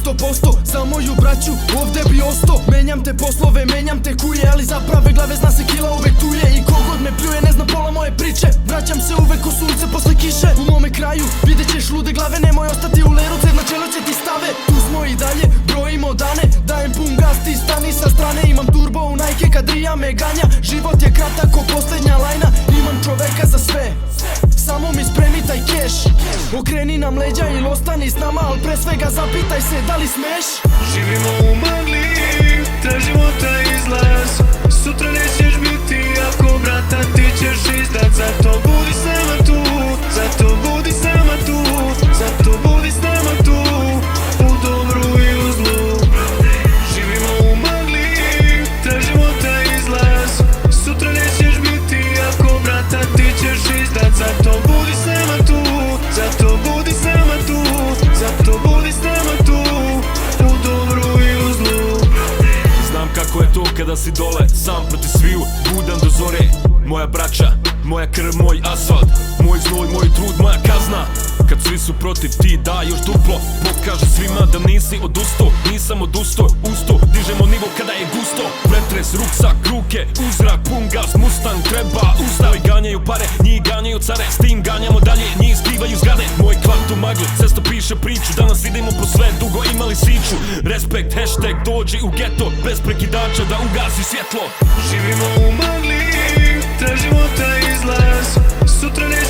100%, za moju braću ovde bi osto. Menjam te poslove, menjam te kuje, ali za prave glave zna se kila uvek tu je. I kogod me pljuje ne zna pola moje priče, vraćam se uvek ko sunce posle kiše. U mome kraju vidjet ćeš lude glave, nemoj ostati u leru, ced na čelo će ti stave. Tu smo i dalje, brojimo dane, dajem pun gas, ti stani sa strane. Imam turbo u Nike kad Rija me ganja, život je kratak ko posljednja lajna. Imam čoveka za sve, samo mi spremi taj keš. Okreni nam leđa ili ostani s nama, al pre svega zapitaj se da li smeš. Živimo u magli, tražimo taj izlaz. Sutra nećeš biti ako brata ti ćeš izdat. Zato budi s nama tu, zato budi s nama tu, zato budi s nama tu, u dobru i u zlu. Živimo u magli, tražimo taj izlaz. Sutra nećeš biti ako brata ti ćeš izdat. Zato budi s nama tu, zato budi s nama tu, zato budi s nama tu, u dobru i u zlu. Znam kako je to kada si dole, sam protiv sviju, budan do zore. Moja braća, moja krv, moj asfalt, moj znoj, moj trud, moja kazna. Kad svi su protiv ti daj još duplo, pokaži svima da nisi odustao. Nisam odustao, usto, dižemo nivo kada je gusto. Pretres, ruksak, ruke, uzrak, pun gas, Mustang treba ustav. I ganjaju pare, njih ganjaju care, s tim ganjamo dalje, njih skrivaju zgrade. Moj kvart u magli, cesto piše priču, danas idemo po sve, dugo imali siću. Respekt, hashtag, dođi u geto, bez prekidača da ugasi svjetlo. Živimo u magli, tražimo taj izlaz. Sutra neće